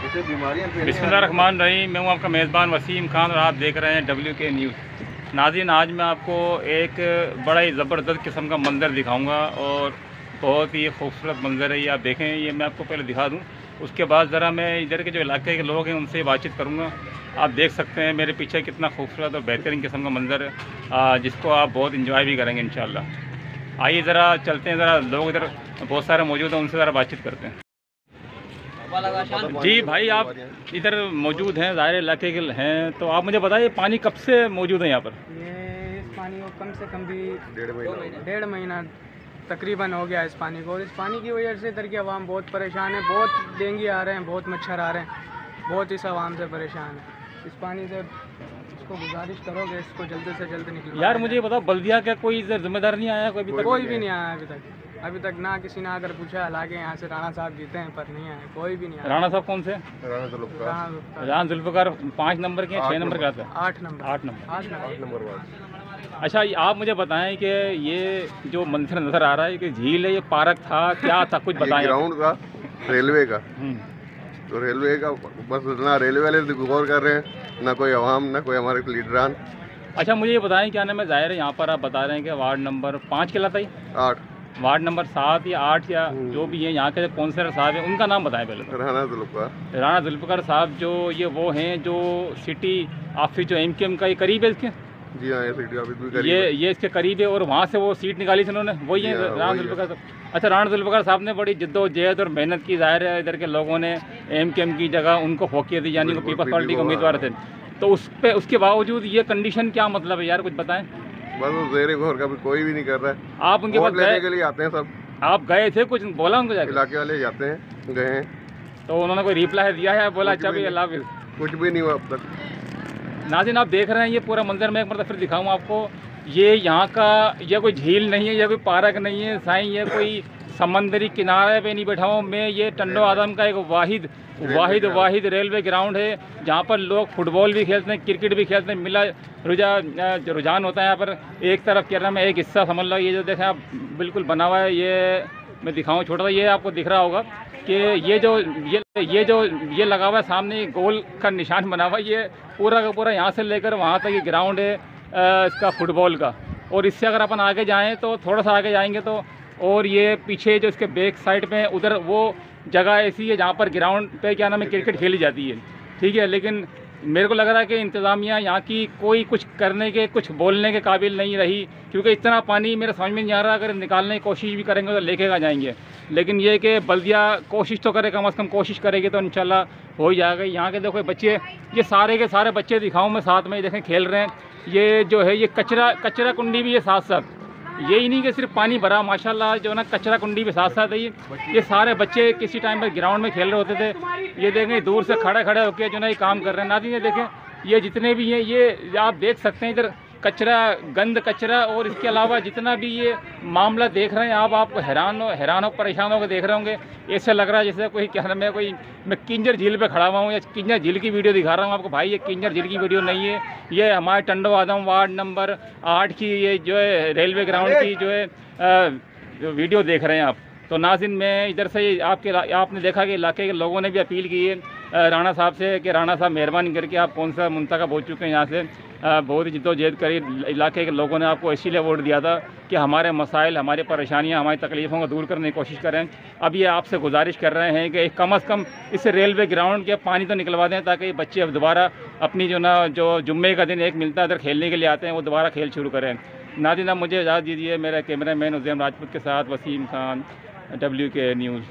इसे बीमारियां बिस्मिल्लाहिर्रहमानिर्रहीम। मैं हूँ आपका मेज़बान वसीम खान और आप देख रहे हैं WK न्यूज़। नाज़रीन, आज मैं आपको एक बड़ा ही ज़बरदस्त किस्म का मंज़र दिखाऊंगा और बहुत ही खूबसूरत मंज़र है ये। आप देखें, ये मैं आपको पहले दिखा दूँ, उसके बाद ज़रा मैं इधर के जो इलाके के लोग हैं उनसे बातचीत करूँगा। आप देख सकते हैं मेरे पीछे कितना खूबसूरत और बेहतरीन किस्म का मंज़र है, जिसको आप बहुत इंजॉय भी करेंगे इंशाअल्लाह। आइए ज़रा चलते हैं, ज़रा लोग इधर बहुत सारे मौजूद हैं, उनसे ज़रा बातचीत करते हैं। जी भाई, आप इधर मौजूद हैं, ज़ाहिर इलाके के हैं, तो आप मुझे बताइए पानी कब से मौजूद है यहाँ पर? ये इस पानी को कम से कम भी डेढ़ महीना तकरीबन हो गया इस पानी को। और इस पानी की वजह से इधर की आवाम बहुत परेशान है, बहुत डेंगू आ रहे हैं, बहुत मच्छर आ रहे हैं, बहुत इस आवाम से परेशान है। इस पानी से इसको गुजारिश करोगे इसको जल्द से जल्द निकलवा। यार मुझे बताओ, बल्दिया का कोई इधर जिम्मेदार नहीं आया? कोई भी नहीं आया अभी तक ना किसी ने आकर पूछा। हालांकि यहाँ से राणा साहब जीते हैं पर नहीं आए, कोई भी नहीं आया। राणा साहब कौन से? राणा जुल्फ़िकार 5 नंबर के 6 नंबर के आते हैं? 8 नंबर। अच्छा, आप मुझे बताएं कि ये जो मंजर नज़र आ रहा है कि झील है, ये पार्क था, क्या था, कुछ बताएं। ग्राउंड का, रेलवे का, तो रेलवे का बस ना रेलवे वाले गौर कर रहे हैं, ना कोई अवाम, ना कोई हमारे लीडरान। अच्छा, मुझे ये बताएं, क्या नाम है? ज़ाहिर है यहाँ पर आप बता रहे हैं कि वार्ड नंबर 5 कहलाता है? 8 वार्ड नंबर 7 या 8 या जो भी है, यहाँ के काउंसलर साहब हैं, उनका नाम बताएं पहले तो। राणा जुल्फ़िकार साहब जो ये वो हैं जो सिटी ऑफिस जो MKM का ये करीब है इसके? जी हाँ, ये सिटी ऑफिस भी करीब है। ये इसके करीब है और वहाँ से वो सीट निकाली थी उन्होंने, वही है राणा जुल्फ़िकार साहब। अच्छा, राणा जुल्फ़िकार साहब ने बड़ी जद्दोजहद और मेहनत की, ज़ाहिर है इधर के लोगों ने MKM की जगह उनको फोकियत दी, यानी वो पीपल्स पार्टी के उम्मीदवार थे। तो उसके बावजूद ये कंडीशन क्या मतलब है यार, कुछ बताएं। बस वो ज़ेरे गौर का कोई भी नहीं कर रहा है। आप उनके पास लेने के लिए आते हैं सब। आप गए थे, कुछ बोला उनको जाके? इलाके वाले जाते हैं, गए हैं, तो उन्होंने कोई रिप्लाई दिया है? बोला अच्छा भाई अल्लाह हाफ़िज़? कुछ भी नहीं हुआ अब तक। नाज़रीन, आप देख रहे हैं ये पूरा मंजर। मैं एक मतलब फिर दिखाऊँ आपको, ये यहाँ का यह कोई झील नहीं है, यह कोई पार्क नहीं है साईं, ये कोई समंदरी किनारे पे नहीं बैठा हूँ मैं। ये टंडो आदम का एक वाहिद रेलवे ग्राउंड है, जहाँ पर लोग फुटबॉल भी खेलते हैं, क्रिकेट भी खेलते हैं, मिला रुझान होता है यहाँ पर। एक तरफ कह रहा मैं एक हिस्सा समझ लो, ये जो देखें आप बिल्कुल बना हुआ है, ये मैं दिखाऊँ छोटा सा, ये आपको दिख रहा होगा कि ये लगा हुआ है सामने, गोल का निशान बना हुआ है, ये पूरा का पूरा यहाँ से लेकर वहाँ तक ये ग्राउंड है इसका फुटबॉल का। और इससे अगर अपन आगे जाएँ तो थोड़ा सा आगे जाएंगे तो, और ये पीछे जो इसके बैक साइड में उधर वो जगह ऐसी है जहाँ पर ग्राउंड पे क्या नाम है क्रिकेट खेली जाती है, ठीक है। लेकिन मेरे को लग रहा है कि इंतज़ामिया यहाँ की कोई कुछ करने के, कुछ बोलने के काबिल नहीं रही, क्योंकि इतना पानी मेरे समझ में नहीं आ रहा। अगर निकालने की कोशिश भी करेंगे तो लेके जाएंगे, लेकिन ये कि बल्दिया कोशिश तो करे, कम से कम कोशिश करेगी तो इंशाल्लाह हो ही जाएगा। यहाँ के देखो बच्चे, ये सारे के सारे बच्चे दिखाऊँ मैं साथ में, देखें खेल रहे हैं। ये जो है ये कचरा कुंडी भी है साथ साथ, यही नहीं कि सिर्फ पानी भरा, माशाल्लाह जो ना कचरा कुंडी भी साथ साथ है। ये सारे बच्चे किसी टाइम पर ग्राउंड में खेल रहे होते थे, ये देखें दूर से खड़े होकर जो ना ये काम कर रहे हैं। नाज़रीन, ये देखें ये जितने भी हैं, ये आप देख सकते हैं इधर कचरा, गंद कचरा, और इसके अलावा जितना भी ये मामला देख रहे हैं आप हैरान हो परेशान होकर देख रहे होंगे। ऐसा लग रहा है जैसे कोई क्या नाम है, कोई मैं किंजर झील पे खड़ा हुआ हूँ या किंजर झील की वीडियो दिखा रहा हूँ आपको। भाई ये किंजर झील की वीडियो नहीं है, ये हमारे टंडो आदम वार्ड नंबर 8 की ये जो है रेलवे ग्राउंड की जो है वीडियो देख रहे हैं आप। तो नाज़रीन, मैं इधर से आपने देखा कि इलाके के लोगों ने भी अपील की है राणा साहब से कि राणा साहब मेहरबानी करके आप कौन सा मुंतखब हो चुके हैं यहाँ से, बहुत ही जिद्दोजहद करी। इलाके के लोगों ने आपको इसीलिए वोट दिया था कि हमारे मसाइल, हमारी परेशानियाँ, हमारी तकलीफ़ों को दूर करने की कोशिश करें। अब ये आपसे गुजारिश कर रहे हैं कि कम से कम इस रेलवे ग्राउंड के पानी तो निकलवा दें, ताकि बच्चे अब दोबारा अपनी जो जुम्मे का दिन एक मिलता है इधर खेलने के लिए आते हैं, वो दोबारा खेल शुरू करें। नाज़रीन, मुझे इजाज़त दीजिए, मेरा कैमरा मैन उज़ैम राजपूत के साथ वसीम खान, WK न्यूज़।